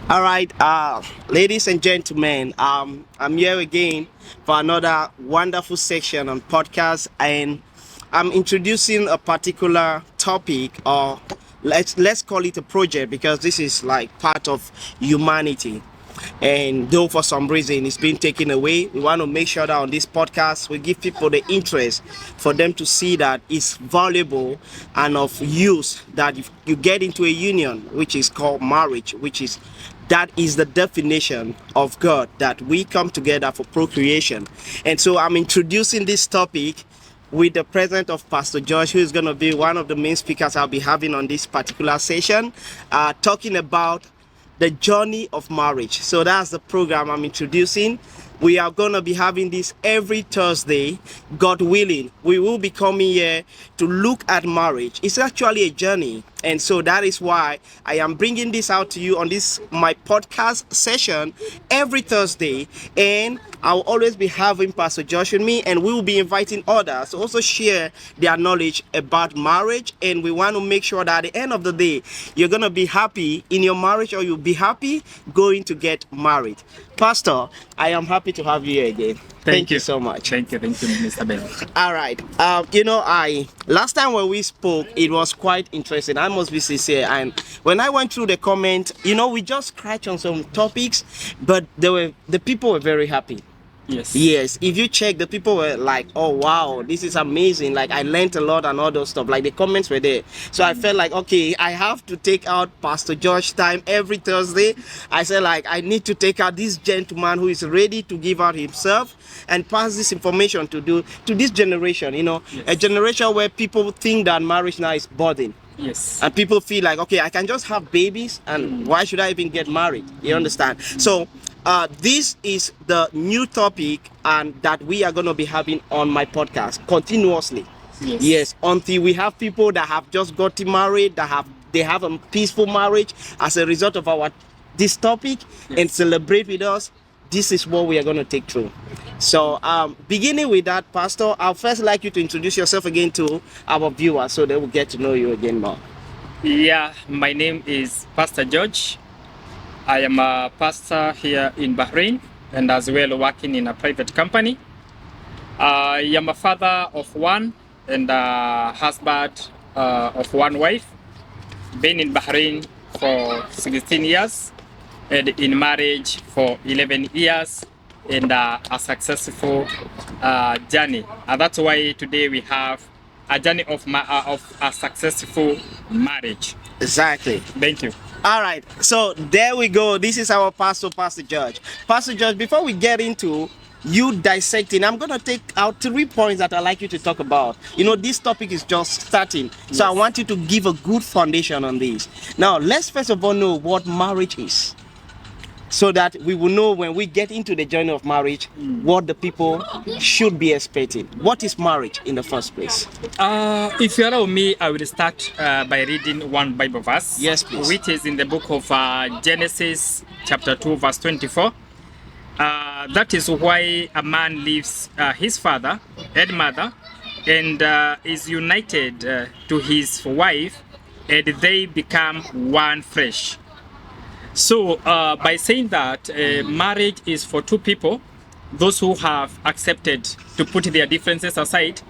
All right, ladies and gentlemen, I'm here again for another wonderful section on podcast, and I'm introducing a particular topic, or let's call it a project, because this is like part of humanity. And though for some reason it's been taken away, we want to make sure that on this podcast we give people the interest for them to see that it's valuable and of use, that if you get into a union which is called marriage, which is that is the definition of God, that we come together for procreation. And so I'm introducing this topic with the presence of Pastor Josh, who is going to be one of the main speakers I'll be having on this particular session, talking about the journey of marriage. So that's the program I'm introducing. We are going to be having this every Thursday, God willing. We will be coming here to look at marriage. It's actually a journey. And so that is why I am bringing this out to you on this, my podcast session, every Thursday. And I'll always be having Pastor Josh with me, and we will be inviting others to also share their knowledge about marriage. And we want to make sure that at the end of the day, you're going to be happy in your marriage, or you'll be happy going to get married. Pastor, I am happy to have you here again. Thank you so much. Thank you, Mr. Ben. All right. I last time when we spoke, it was quite interesting. I must be sincere. And when I went through the comment, we just scratched on some topics, but the people were very happy. Yes, if you check, the people were like, oh wow, this is amazing, like I learned a lot and all those stuff, like the comments were there. So I felt like, okay, I have to take out Pastor Josh time every Thursday. I said, like, I need to take out this gentleman who is ready to give out himself and pass this information to this generation, a generation where people think that marriage now is burden. Yes. And people feel like, okay, I can just have babies, and why should I even get married? You understand? So this is the new topic, and that we are going to be having on my podcast continuously. Yes, until we have people that have just gotten married, they have a peaceful marriage as a result of this topic, and celebrate with us. This is what we are going to take through. So beginning with that, Pastor, I'll first like you to introduce yourself again to our viewers, so they will get to know you again more. Yeah, my name is Pastor George. I am a pastor here in Bahrain, and as well working in a private company. I am a father of one and a husband of one wife. Been in Bahrain for 16 years and in marriage for 11 years, and a successful journey. And that's why today we have a journey of a successful marriage. Exactly. Thank you. All right, so there we go. This is our Pastor George. Pastor George, before we get into you dissecting, I'm going to take out 3 points that I'd like you to talk about. This topic is just starting, so I want you to give a good foundation on this. Now, let's first of all know what marriage is, so that we will know when we get into the journey of marriage what the people should be expecting. What is marriage in the first place? If you allow me, I will start by reading one Bible verse. Yes, please. Which is in the book of Genesis chapter 2 verse 24. That is why a man leaves his father and mother and is united to his wife, and they become one flesh. So by saying that marriage is for two people, those who have accepted to put their differences aside,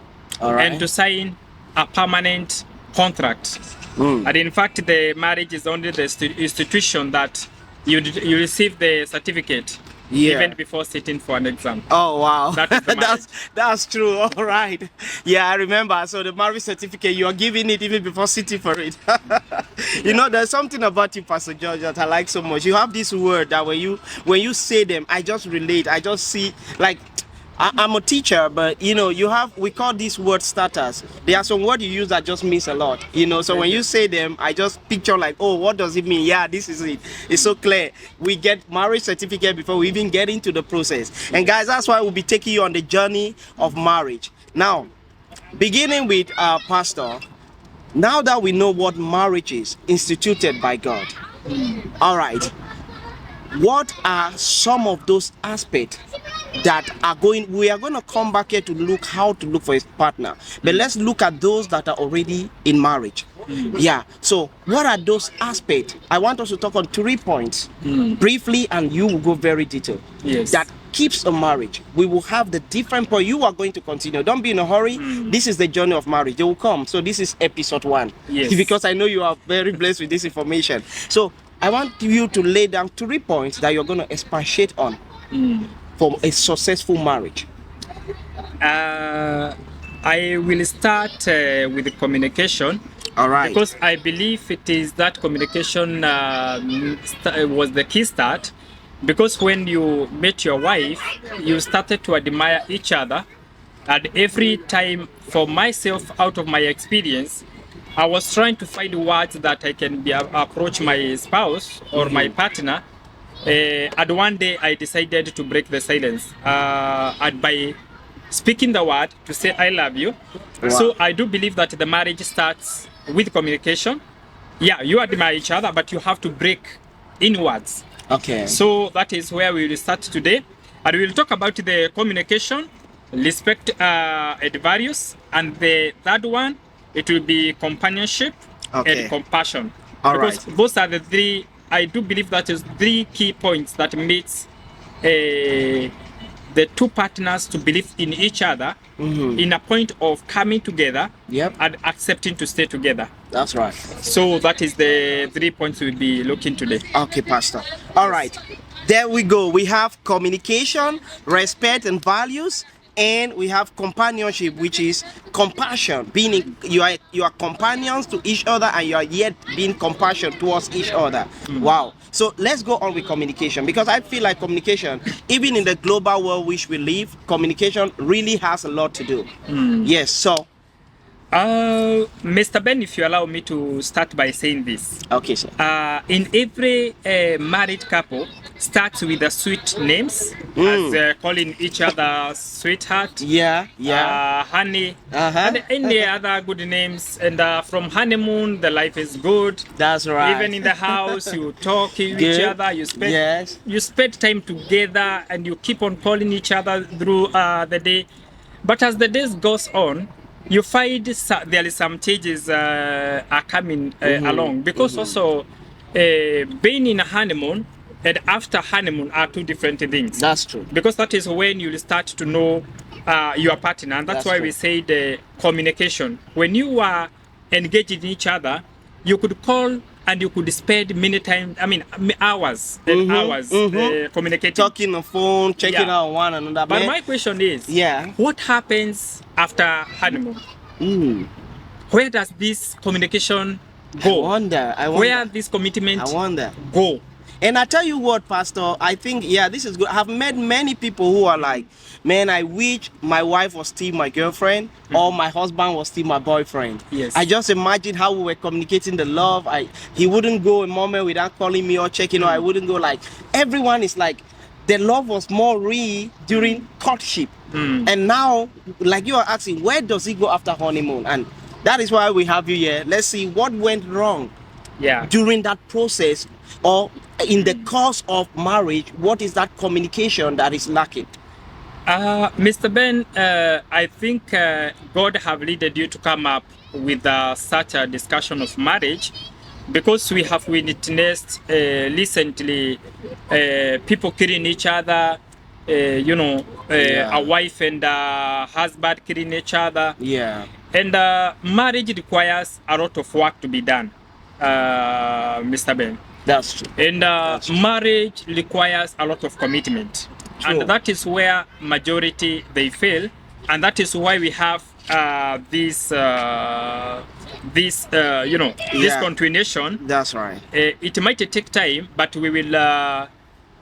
and to sign a permanent contract. And in fact, the marriage is only the institution that you receive the certificate even before sitting for an exam. Oh wow, That that's true. All right, yeah, I remember. So the marriage certificate, you are giving it even before sitting for it. There's something about you, Pastor George, that I like so much. You have this word that when you say them, I just relate. I just see, like, I'm a teacher, but we call these word starters. There are some words you use that just means a lot, so when you say them, I just picture like, oh, what does it mean? Yeah, this is it. It's so clear. We get marriage certificate before we even get into the process. And guys, that's why we'll be taking you on the journey of marriage. Now, beginning with Pastor, now that we know what marriage is instituted by God, all right, what are some of those aspects that we are going to come back here to look how to look for his partner, but let's look at those that are already in marriage. Yeah. So what are those aspects? I want us to talk on 3 points briefly, and you will go very detailed. Yes. That keeps a marriage. We will have the different point. You are going to continue. Don't be in a hurry. This is the journey of marriage. They will come. So this is episode 1. Yes. Because I know you are very blessed with this information. So I want you to lay down 3 points that you're going to expatiate on for a successful marriage. I will start with the communication. All right. Because I believe it is that communication was the key start. Because when you met your wife, you started to admire each other. And every time, for myself, out of my experience, I was trying to find words that I can approach my spouse or my partner. And one day I decided to break the silence. And by speaking the word to say I love you. Wow. So I do believe that the marriage starts with communication. Yeah, you admire each other, but you have to break in words. Okay. So that is where we will start today. And we will talk about the communication, respect and values. And the third one, it will be companionship and compassion. All because those are the 3, I do believe that is 3 key points that makes the 2 partners to believe in each other in a point of coming together and accepting to stay together. That's right. So that is the 3 points we'll be looking today. Okay, Pastor. All right. There we go. We have communication, respect and values, and we have companionship, which is compassion. You are companions to each other, and you are yet being compassion towards each other. Wow. So let's go on with communication, because I feel like communication, even in the global world which we live, communication really has a lot to do. Yes. So Mr. Ben, if you allow me to start by saying this. Okay, sir. In every married couple starts with the sweet names, as calling each other sweetheart, honey, and any other good names. And from honeymoon, the life is good. That's right. Even in the house, you talk to each other, you spend time together, and you keep on calling each other through the day. But as the days goes on, you find there is some changes are coming along, because also being in a honeymoon and after honeymoon are 2 different things. That's true. Because that is when you start to know your partner, and that's why we say the communication. When you are engaged in each other, you could call and you could spend many times, hours and hours communicating. Talking on the phone, checking out one another. But my question is, what happens after honeymoon? Where does this communication go? I wonder. Where this commitment go? And I tell you what, Pastor, I think, this is good. I've met many people who are like, man, I wish my wife was still my girlfriend or my husband was still my boyfriend. Yes. I just imagine how we were communicating the love. He wouldn't go a moment without calling me or checking, or I wouldn't go. Like, everyone is like, the love was more real during courtship. And now, like you are asking, where does it go after honeymoon? And that is why we have you here. Let's see what went wrong during that process, or in the course of marriage. What is that communication that is lacking? Mr. Ben, I think God have led you to come up with such a discussion of marriage, because we have witnessed recently people killing each other, a wife and a husband killing each other. And marriage requires a lot of work to be done, Mr. Ben. That's true. And marriage requires a lot of commitment. True. And that is where majority they fail, and that is why we have this continuation. That's right. It might take time, but we will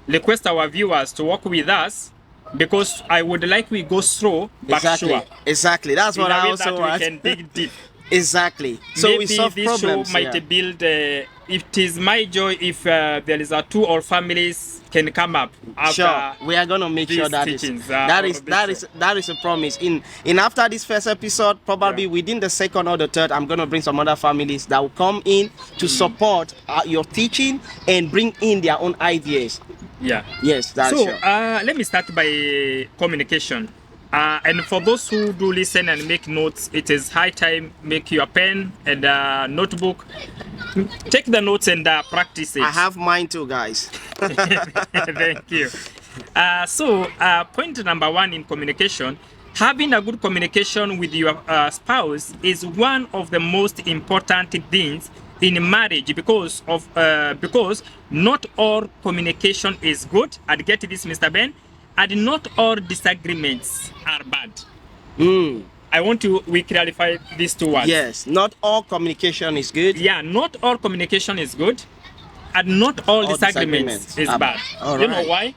request our viewers to work with us, because I would like we go slow but sure. Exactly. That's what I also want. We can dig deep. Exactly. So maybe we solve this problems. Show might build. It is my joy if there is a 2 or families can come up. After we are gonna make sure that is a promise. In after this first episode, probably within the second or the third, I'm gonna bring some other families that will come in to support your teaching and bring in their own ideas. Yeah. Yes, that's so. Sure. Let me start by communication. And for those who do listen and make notes, it is high time make your pen and notebook. Take the notes and practice it. I have mine too, guys. Thank you. Point number one in communication, having a good communication with your spouse is one of the most important things in marriage because not all communication is good. And get this, Mr. Ben, and not all disagreements are bad. I want to clarify these two words. Yes, not all communication is good. Yeah, not all communication is good, and not all disagreements is bad. All you know right. why?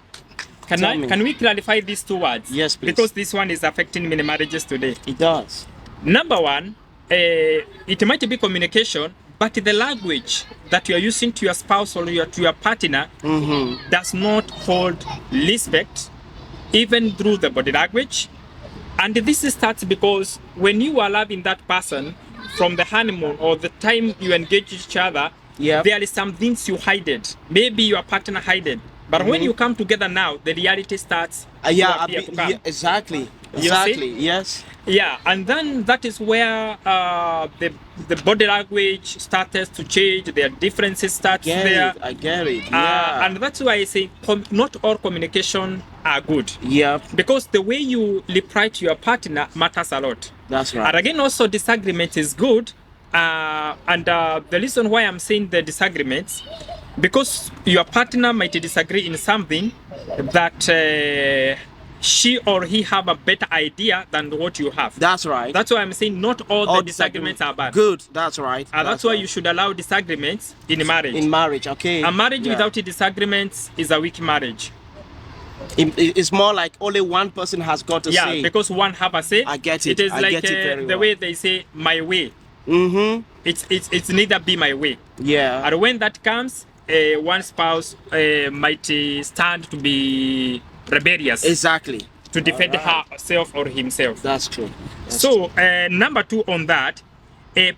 Can we clarify these two words? Yes, please. Because this one is affecting many marriages today. It does. Number one, it might be communication, but the language that you are using to your spouse or to your partner does not hold respect, even through the body language. And this starts because when you are loving that person from the honeymoon or the time you engage each other, there is some things you hid. Maybe your partner hid. But when you come together now, the reality starts to come. Exactly. You Exactly. see? Yes. Yeah, and then that is where the body language starts to change. Their differences start there. I get it. Yeah. And that's why I say not all communication are good. Yeah. Because the way you reply to your partner matters a lot. That's right. And again, also disagreement is good. The reason why I'm saying the disagreements, because your partner might disagree in something that she or he have a better idea than what you have. That's right. That's why I'm saying not all the disagreements are bad. Good. That's right. That's why you should allow disagreements in marriage. In marriage, okay. A marriage without disagreements is a weak marriage. It's more like only one person has got to say. Yeah, because one have a say. I get it. It is I like get it very the well. way they say my way. It's neither be my way. Yeah. And when that comes, one spouse might stand to be rebellious. Exactly. To defend herself or himself. That's true. Number two on that,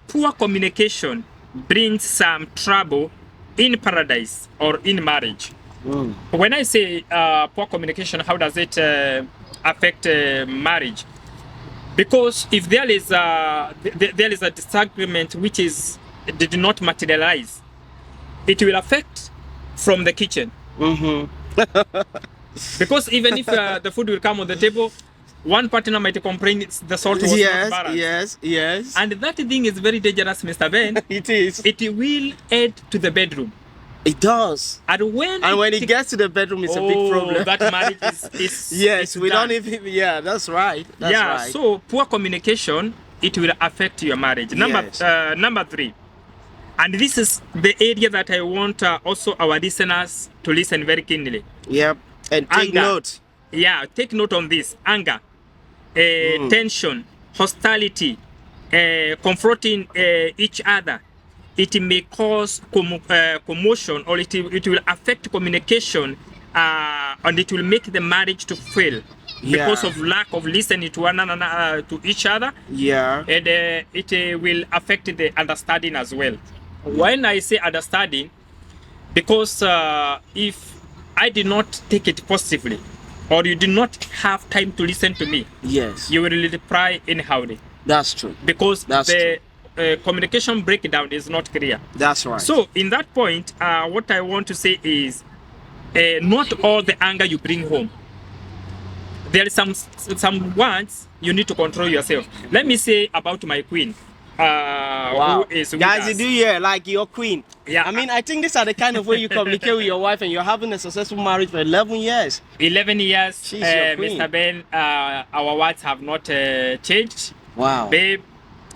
poor communication brings some trouble in paradise or in marriage. When I say poor communication, how does it affect marriage? Because if there is a disagreement which did not materialize, it will affect from the kitchen. Because even if the food will come on the table, one partner might complain the salt was not balanced. Yes. And that thing is very dangerous, Mr. Ben. It is. It will add to the bedroom. It does. And when it gets to the bedroom, it's a big problem. That marriage is yes, we done. don't even. Yeah, that's right. That's right. So poor communication, it will affect your marriage. Number three, and this is the area that I want also our listeners to listen very keenly. Yep, and take note. Yeah, take note on this. Anger, tension, hostility, confronting each other. It may cause commotion, or it will affect communication, and it will make the marriage to fail because of lack of listening to one another, to each other. Yeah. And it will affect the understanding as well. When I say understanding, because if I did not take it positively, or you did not have time to listen to me, yes, you will reply anyhow. That's true. Because communication breakdown is not clear. That's right. So in that point, what I want to say is, not all the anger you bring home. There is some ones you need to control yourself. Let me say about my queen. Who is with guys, us. you do like your queen. Yeah. I mean, I think these are the kind of way you communicate with your wife, and you're having a successful marriage for 11 years. 11 years, She's your queen. Mr. Ben. Our words have not changed. Wow. Babe,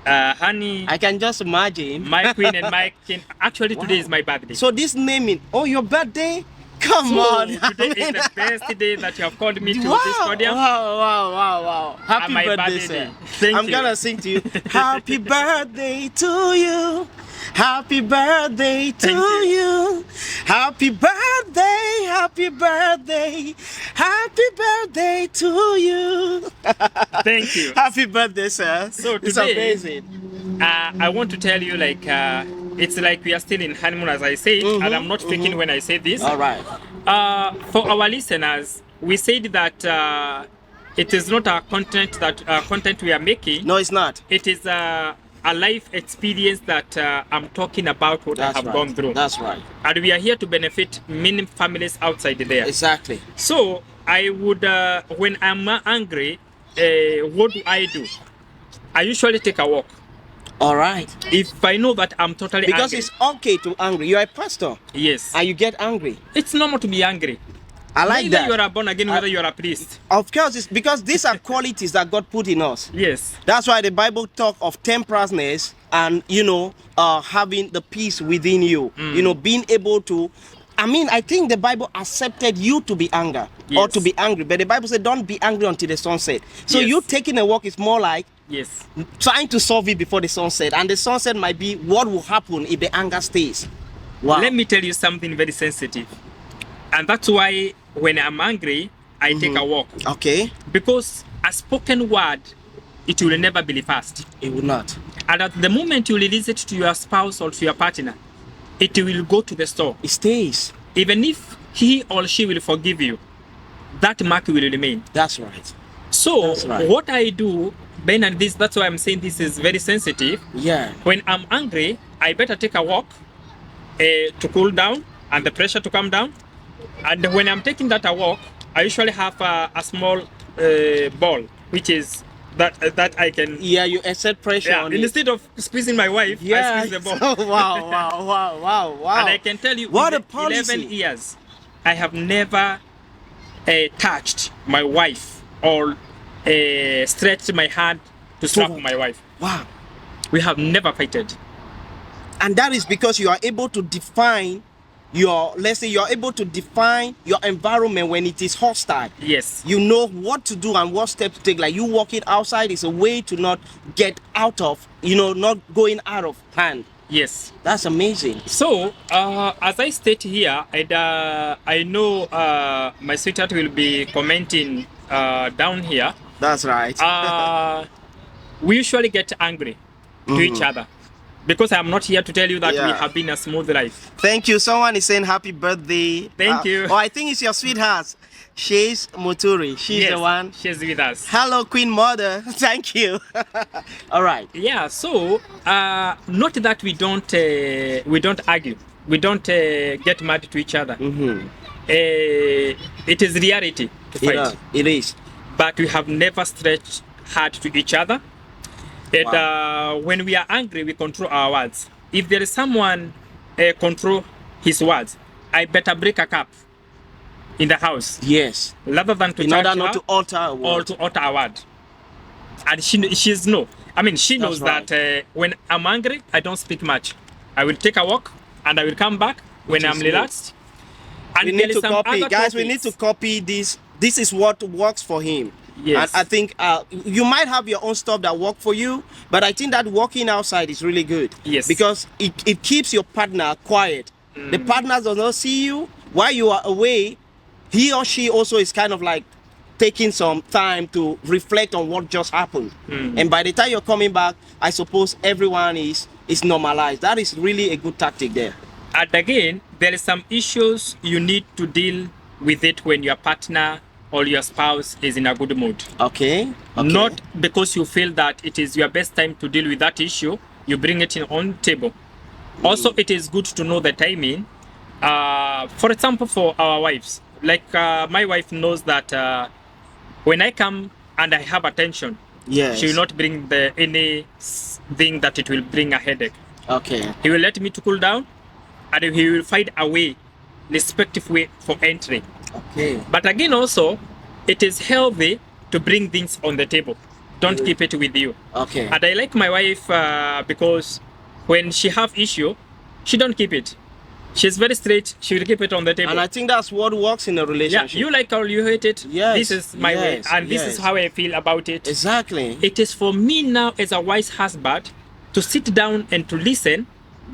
honey. I can just imagine. My queen and my king. Actually, today is my birthday. So this naming, your birthday? Come on. Today is the best day that you have called me to this podium. Wow. Happy birthday, sir. I'm gonna sing to you. Happy birthday to you. Happy birthday to you. Happy birthday, happy birthday. Happy birthday to you. Thank you. Happy birthday, sir. So today, it's amazing. I want to tell you, it's like we are still in honeymoon, as I say, and I'm not faking when I say this. All right. For our listeners, we said that it is not a content we are making. No, it's not. It is a life experience that I'm talking about what That's I have right. gone through. That's right. And we are here to benefit many families outside there. Exactly. So I would, when I'm angry, what do? I usually take a walk. All right. If I know that I'm totally Because angry. it's okay to angry. You're a pastor Yes. and you get angry. It's normal to be angry. I like Whether that. you are born again, whether you are a priest. Of course, it's because these are qualities that God put in us. Yes. That's why the Bible talk of temperance and having the peace within you. Being able to. I mean, I think the Bible accepted you to be angry or Yes. to be angry, but the Bible said don't be angry until the sun set. So Yes. you taking a walk is more like Yes. trying to solve it before the sunset, and the sunset might be what will happen if the anger stays. Wow. Let me tell you something very sensitive. And that's why when I'm angry, I take a walk. Okay. Because a spoken word, it will never be fast. It will not. And at the moment you release it to your spouse or to your partner, it will go to the store. It stays. Even if he or she will forgive you, that mark will remain. That's right. So That's right. what I do, Ben, and that's why I'm saying this is very sensitive. Yeah. When I'm angry, I better take a walk to cool down and the pressure to come down. And when I'm taking that a walk, I usually have a small ball, which is that I can. Yeah, you exert pressure Yeah, on it. instead of squeezing my wife, Yeah. I squeeze the ball. Wow. And I can tell you, What in a policy. 11 years, I have never touched my wife or stretched my hand to slap my wife. Wow. We have never fighted. And that is because you are able to define let's say you're able to define your environment when it is hostile. Yes. You know what to do and what steps to take. Like you walking outside is a way to not get out of, not going out of hand. Yes. That's amazing. So, as I state here, and I know my sweetheart will be commenting down here. That's right. We usually get angry to each other because I'm not here to tell you that we Yeah. have been a smooth life. Thank you. Someone is saying happy birthday. Thank you. Oh, I think it's your sweetheart. She's Muturi. She's Yes, the one. she's with us. Hello, Queen Mother. Thank you. All right. Yeah. So, not that we don't argue, we don't get mad to each other. It is reality to fight. It is. But we have never stretched hard to each other. And when we are angry, we control our words. If there is someone control his words, I better break a cup in the house Yes. rather than to In charge order her not to alter a or word. to utter a word. And she knows right. that when I'm angry, I don't speak much. I will take a walk and I will come back when I'm is good. relaxed. And We there need is to some copy, other guys. We need topics. to copy this. This is what works for him. Yes. And I think you might have your own stuff that work for you, but I think that walking outside is really good. Yes. Because it keeps your partner quiet. The partner does not see you while you are away. He or she also is kind of like taking some time to reflect on what just happened. And by the time you're coming back, I suppose everyone is normalized. That is really a good tactic there. And again, there is some issues you need to deal with it when your partner or your spouse is in a good mood. Okay. Not because you feel that it is your best time to deal with that issue, you bring it in on table. Also, it is good to know the timing. For example, for our wives, like my wife knows that when I come and I have attention, Yes. she will not bring anything that it will bring a headache. Okay. He will let me to cool down, and he will find a way, respective way for entry. Okay. But again, also, it is healthy to bring things on the table. Don't keep it with you. Okay. And I like my wife because when she have issue, she don't keep it. She's very straight. She will keep it on the table. And I think that's what works in a Yeah, relationship. you like or you hate it. Yes, This is my way, yes, and this yes. is how I feel about it. Exactly. It is for me now as a wise husband to sit down and to listen,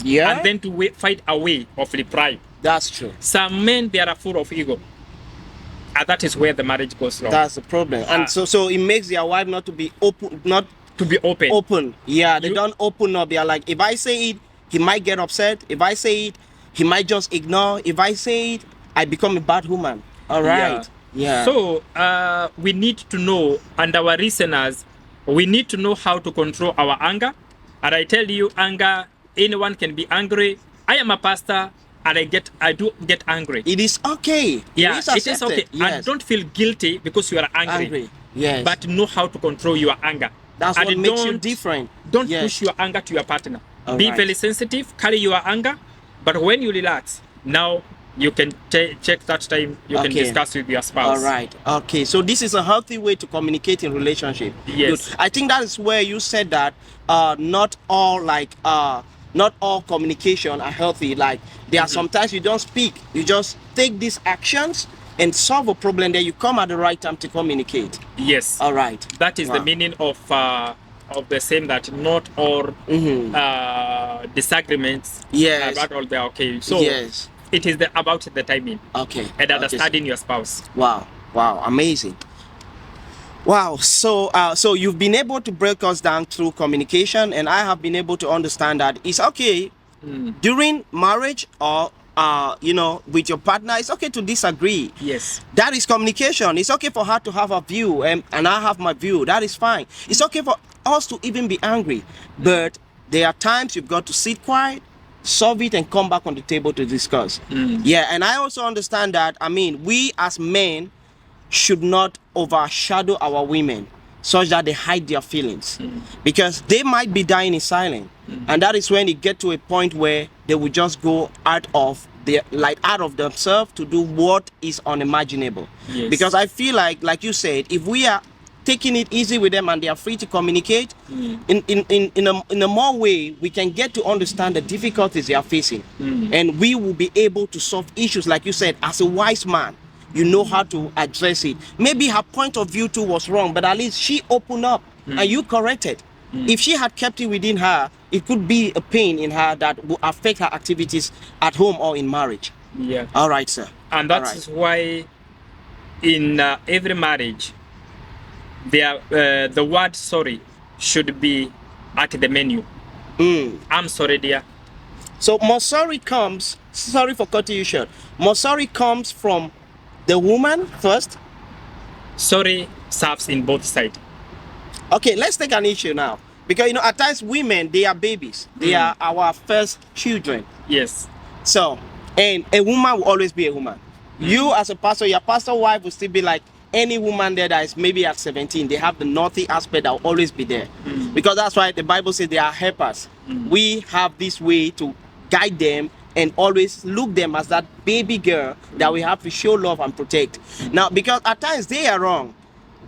Yeah. and then to find a way of reply. That's true. Some men, they are full of ego, and that is where the marriage goes wrong. That's the problem. And so it makes their wife not to be open, not To be open. open. Yeah, they You- don't open up. They're like, if I say it, he might get upset. If I say it, he might just ignore. If I say it, I become a bad woman. All right. Yeah. Yeah. So we need to know, and our listeners, we need to know how to control our anger. And I tell you, anger, anyone can be angry. I am a pastor, and I do get angry. It is okay. Yeah, It is it is okay. accepted. Yes. And don't feel guilty because you are angry. Angry. Yes. But know how to control your anger. That's and what makes you different. Don't Yes. push your anger to your partner. All Be right. very sensitive, carry your anger, but when you relax, now you can check that time, you can Okay. discuss with your spouse. All right. Okay. So this is a healthy way to communicate in relationship. Yes. Good. I think that is where you said that not all not all communication are healthy. Like there are sometimes you don't speak, you just take these actions and solve a problem. Then you come at the right time to communicate. Yes. All right. That is Wow. the meaning of the same, that not all disagreements Yes. about all the okay. So Yes. it is about the timing Okay. and Okay. understanding your spouse. Wow. Wow. Amazing. Wow. So you've been able to break us down through communication, and I have been able to understand that it's okay during marriage or with your partner. It's okay to disagree. Yes. That is communication. It's okay for her to have a view and I have my view. That is fine. It's okay for us to even be angry, but there are times you've got to sit quiet, solve it, and come back on the table to discuss. Yeah, and I also understand that. I mean, we as men should not overshadow our women such that they hide their feelings, because they might be dying in silence, and that is when it get to a point where they will just go out of themselves to do what is unimaginable. Yes. Because I feel like you said, if we are taking it easy with them and they are free to communicate in a more way, we can get to understand the difficulties they are facing, and we will be able to solve issues. Like you said, as a wise man, you know how to address it. Maybe her point of view too was wrong, but at least she opened up and you corrected. If she had kept it within her, it could be a pain in her that will affect her activities at home or in marriage. Yeah. All right, sir. And that All right. is why in every marriage, the word sorry should be at the menu. I'm sorry, dear. So sorry for cutting you short. Sorry comes from the woman first. Sorry serves in both sides. Okay, let's take an issue now. Because at times women, they are babies. They are our first children. Yes. So, and a woman will always be a woman. You as a pastor, your pastor wife will still be like any woman there that is maybe at 17. They have the naughty aspect that will always be there. Because that's why the Bible says they are helpers. We have this way to guide them and always look them as that baby girl that we have to show love and protect. Now, because at times they are wrong,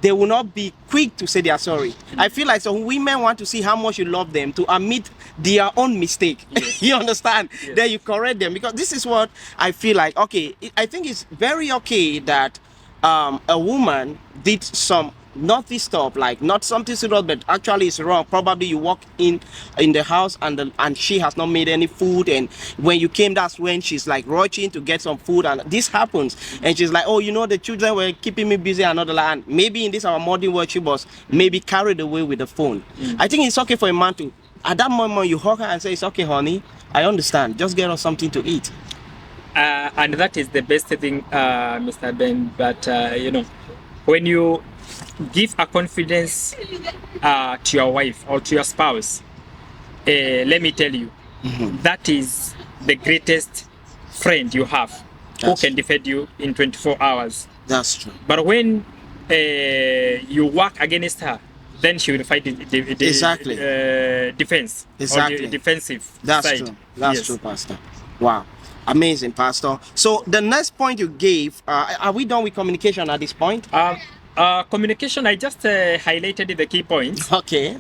they will not be quick to say they are sorry. I feel like some women want to see how much you love them to admit their own mistake. Yes. You understand? Yes. Then you correct them, because this is what I feel like. Okay, I think it's very okay that a woman did some naughty stuff, like not something serious, but actually it's wrong. Probably you walk in the house and she has not made any food, and when you came, that's when she's like rushing to get some food, and this happens, and she's like, oh, the children were keeping me busy, and another land. Maybe in this our modern world, she was maybe carried away with the phone. I think it's okay for a man to, at that moment, you hug her and say, it's okay, honey, I understand, just get us something to eat. And that is the best thing, Mr. Ben. But when you give a confidence to your wife or to your spouse, let me tell you, that is the greatest friend you have, who can defend you in 24 hours. That's true. But when you work against her, then she will fight the Exactly. Defense. Exactly. Or the defensive That's side. true. That's Yes. true, Pastor. Wow. Amazing, Pastor. So the next point you gave, are we done with communication at this point? Communication, I just highlighted the key points. Okay.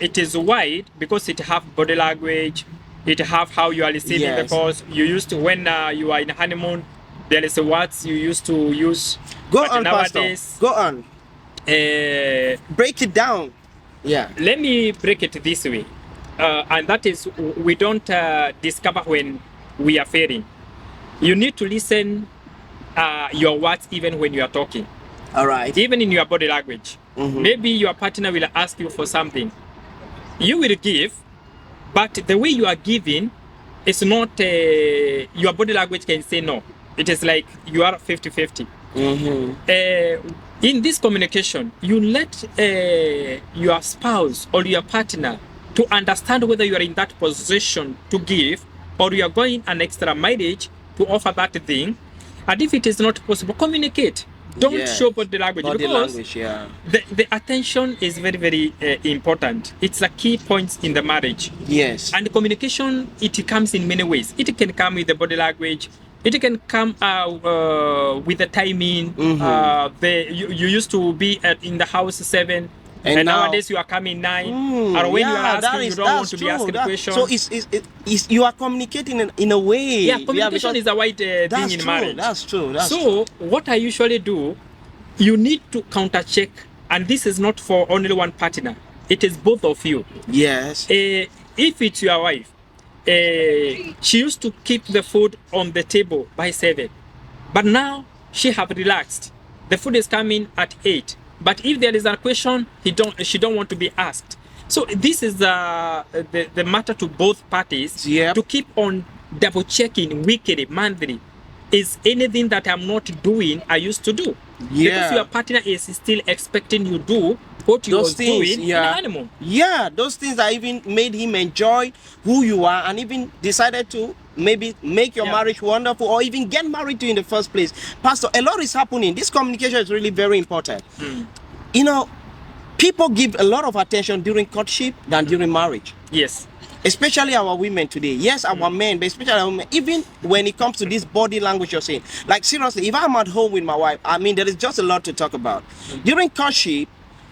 It is wide because it have body language, it have how you are receiving Yes. the calls. You used to, when you are in honeymoon, there is a words you used to use. Go But on, nowadays, Pastor. Go on. Break it down. Yeah. let me break it this way. And that is, we don't discover when we are failing. You need to listen your words even when you are talking, All right. even in your body language. Maybe your partner will ask you for something. You will give, but the way you are giving is not, your body language can say no. It is like you are 50-50. In this communication, you let your spouse or your partner to understand whether you are in that position to give, or you are going an extra mileage to offer that thing. And if it is not possible, communicate. Don't Yes. show body language, Body because language, yeah. the attention is very, very important. It's a key point in the marriage. Yes. And communication, it comes in many ways. It can come with the body language. It can come with the timing. You used to be in the house 7, and now, nowadays you are coming 9. Or when you are asking, you don't want to be asking questions. So it's you are communicating in a way. Yeah, communication is a wide thing in marriage. That's true. So what I usually do, you need to counter check, and this is not for only one partner. It is both of you. Yes. If it's your wife, she used to keep the food on the table by 7, but now she have relaxed. The food is coming at 8. But if there is a question, she don't want to be asked. So this is the matter to both parties. Yep. To keep on double checking weekly, monthly. Is anything that I'm not doing I used to do? Yeah. Because your partner is still expecting you do what you was doing in the honeymoon. Yeah, those things that even made him enjoy who you are, and even decided to maybe make your marriage wonderful, or even get married to you in the first place. Pastor, a lot is happening. This communication is really very important. You know, people give a lot of attention during courtship than during marriage. Yes. Especially our women today. Yes, our men, but especially our women. Even when it comes to this body language you're saying. Like, seriously, if I'm at home with my wife, I mean, there is just a lot to talk about. During courtship,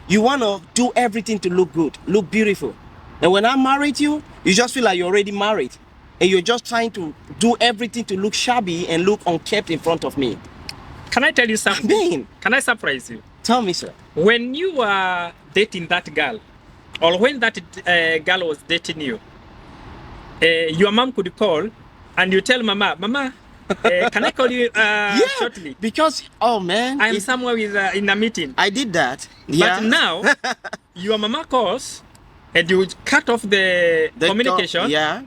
you want to do everything to look good, look beautiful. And when I'm married to you, you just feel like you're already married. And you're just trying to do everything to look shabby and look unkept in front of me. Can I tell you something? Man. Can I surprise you? Tell me, sir. When you are dating that girl, or when that girl was dating you, your mom could call and you tell Mama, can I call you shortly? Because, oh man, I'm somewhere in a meeting. I did that. Yeah. But now, your mama calls and you cut off the communication. Yeah.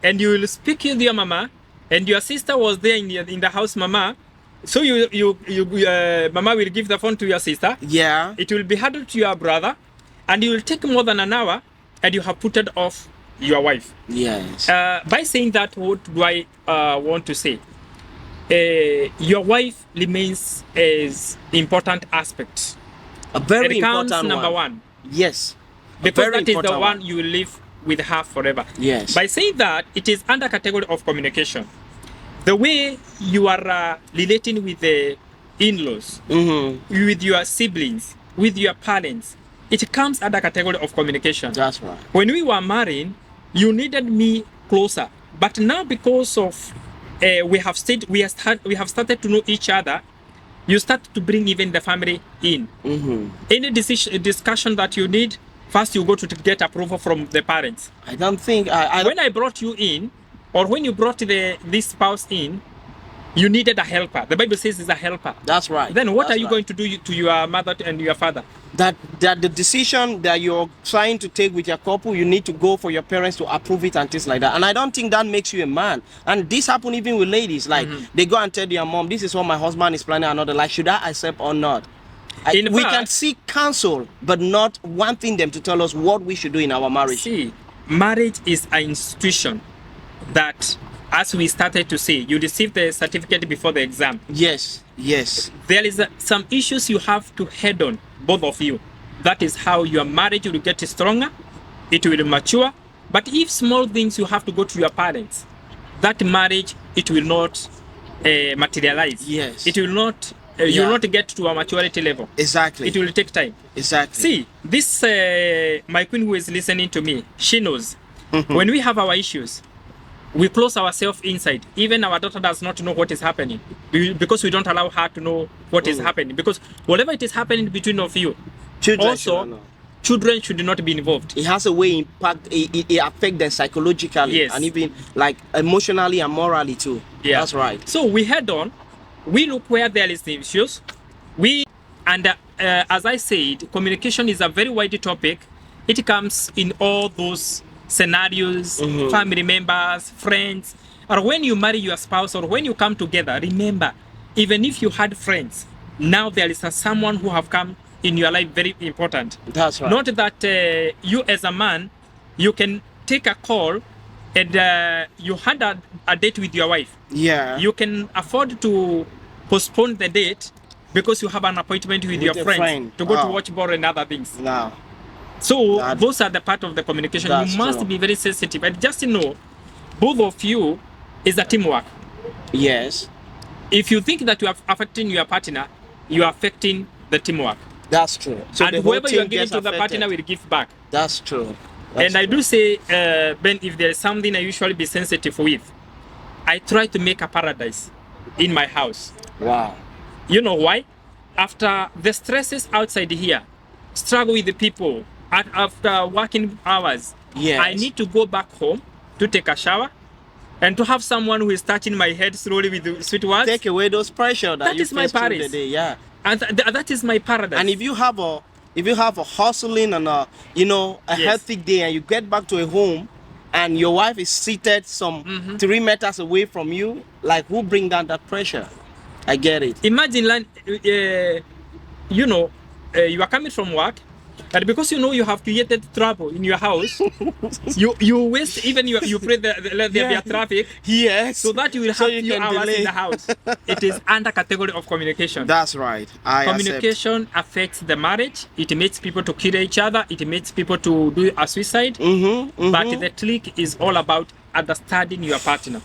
And you will speak with your mama, and your sister was there in the house, Mama. So Mama will give the phone to your sister. Yeah. It will be handed to your brother, and you will take more than an hour, and you have put it off your wife. Yes. By saying that, what do I want to say? Your wife remains as important aspect. A very it counts important number one. Yes. Because that is the one you will live with her forever. Yes. By saying that, it is under category of communication. The way you are relating with the in-laws, with your siblings, with your parents, it comes under category of communication. That's right. When we were married, you needed me closer, but now because of we have started to know each other, you start to bring even the family in. Any discussion that you need, first you go to get approval from the parents. I don't think when I brought you in, or when you brought this spouse in, you needed a helper. The Bible says it's a helper. That's right. Then what are you going to do to your mother and your father? That the decision that you're trying to take with your couple, you need to go for your parents to approve it and things like that. And I don't think that makes you a man. And this happen even with ladies. Like, they go and tell their mom, this is what my husband is planning, another. Like, should I accept or not? We can seek counsel, but not wanting them to tell us what we should do in our marriage. See, marriage is an institution that, as we started to say, you receive the certificate before the exam. Yes, yes. There is some issues you have to head on, both of you. That is how your marriage will get stronger, it will mature. But if small things you have to go to your parents, that marriage, it will not materialize. Yes. It will not, you will not get to a maturity level. Exactly. It will take time. Exactly. See, this, my queen who is listening to me, she knows. When we have our issues, we close ourselves inside. Even our daughter does not know what is happening because we don't allow her to know what is happening. Because whatever it is happening between of you, children should not be involved. It has a way impact. It affects them psychologically, and even like emotionally and morally too. Yeah, that's right. So we head on. We look where there is the issues. As I said, communication is a very wide topic. It comes in all those scenarios, family members, friends, or when you marry your spouse or when you come together. Remember, even if you had friends, now there is someone who have come in your life very important. That's right. Not that you as a man, you can take a call and you had a date with your wife. Yeah. You can afford to postpone the date because you have an appointment with your a friends friend. to go to Wow. watch ball and other things. No. So That- those are the part of the communication. That's You must true. be very sensitive and just know both of you is a teamwork. Yes. If you think that you are affecting your partner, you are affecting the teamwork. That's true. So And the whole whoever you are team giving gets to the affected. partner will give back. That's true. That's And I true. do say, Ben, if there is something I usually be sensitive with, I try to make a paradise in my house. Wow. You know why? After the stresses outside here, struggle with the people, after working hours, Yes. I need to go back home to take a shower and to have someone who is touching my head slowly with the sweet words. Take away those pressure that That you is my face through the Paris. day. Yeah. And that is my paradise. And if you have a hustling and a Yes. hectic day, and you get back to a home and your wife is seated some Mm-hmm. 3 meters away from you, like, who bring down that pressure? I get it. Imagine, you are coming from work, and because you know you have created trouble in your house, you waste even you pray let there be Yeah. a traffic Yes. so that you will So have you few can hours delay. in the house. It is under category of communication. That's right. I accept. Communication affects the marriage. It makes people to kill each other. It makes people to do a suicide. Mm-hmm, But the trick is all about understanding your partner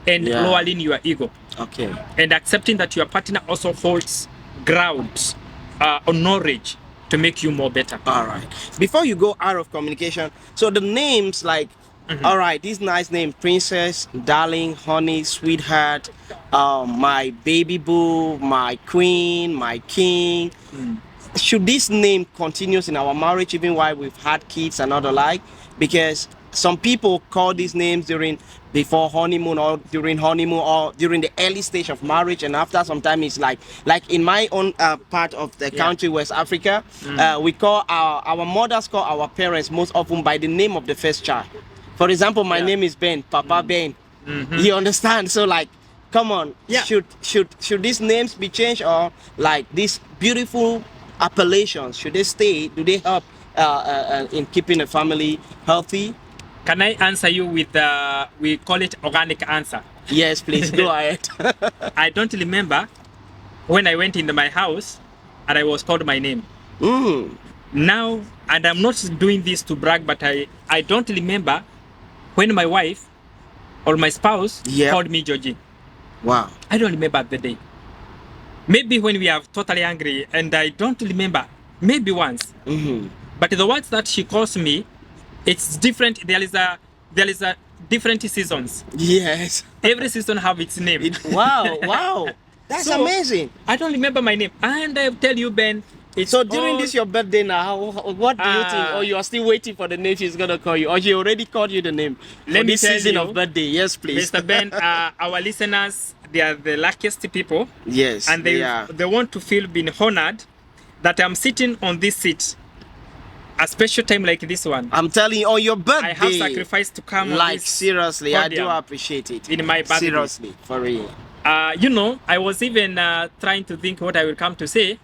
and Yeah. lowering your ego Okay. and accepting that your partner also holds ground on knowledge to make you more better. All right. Before you go out of communication, so the names, like, all right, these nice names: Princess, Darling, Honey, Sweetheart, my baby boo, my queen, my king. Should this name continues in our marriage even while we've had kids and all the like? Because some people call these names before honeymoon or during honeymoon or during the early stage of marriage, and after some time it's like in my own part of the country, West Africa, we call our mothers call our parents most often by the name of the first child. For example, my Yeah. name is Ben, Papa Ben. You understand? So, like, come on, Yeah. should these names be changed, or like these beautiful appellations, should they stay? Do they help in keeping a family healthy? Can I answer you with we call it organic answer? Yes, please go ahead. I don't remember when I went into my house and I was called my name. Now, and I'm not doing this to brag, but I don't remember when my wife or my spouse Yeah. called me Georgie. Wow. I don't remember the day. Maybe when we are totally angry, and I don't remember. Maybe once. But the words that she calls me, it's different. There is a different seasons. Yes. Every season have its name. Wow. That's So, amazing. I don't remember my name, and I tell you, Ben. It's So during all- this your birthday now, what do you think? Or you are still waiting for the name she's gonna call you, or she already called you the name Let for me this tell season you, of birthday? Yes, please. Mr. Ben, our listeners, they are the luckiest people, Yes, and they want to feel being honored that I'm sitting on this seat. A special time like this one, I'm telling you, on your birthday, I have sacrificed to come on like, this seriously, I do podium appreciate it. in my birthday. Seriously, for real. I was even trying to think what I will come to say,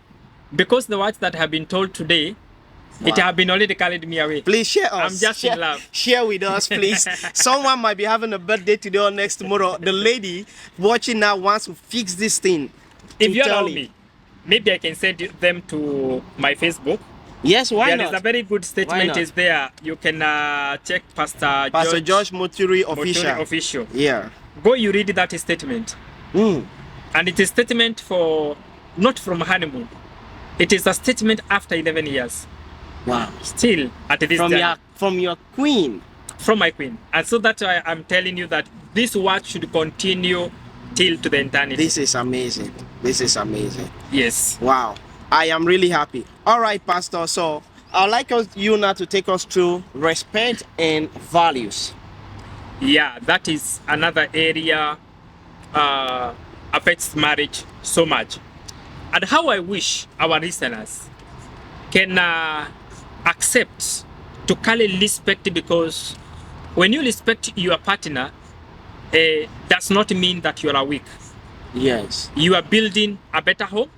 because the words that have been told today, it have been already carried me away. Please share us. I'm just in love. Share with us, please. Someone might be having a birthday today or next tomorrow. The lady watching now wants to fix this thing. If to you tell allow him. me, maybe I can send them to my Facebook. Yes, why There is not? a very good statement not? is there. You can check Pastor George Moturi official. Moturi official. Yeah. Go, you read that statement. And it is statement for not from honeymoon. It is a statement after 11 years. Wow. Still at this journey. From your queen. From my queen. And so that's why I'm telling you that this word should continue till to the eternity. This is amazing. This is amazing. Yes. Wow. I am really happy. All right, Pastor. So I'd like you now to take us through respect and values. Yeah, that is another area affects marriage so much. And how I wish our listeners can accept to carry respect, because when you respect your partner, does not mean that you are weak. Yes. You are building a better home.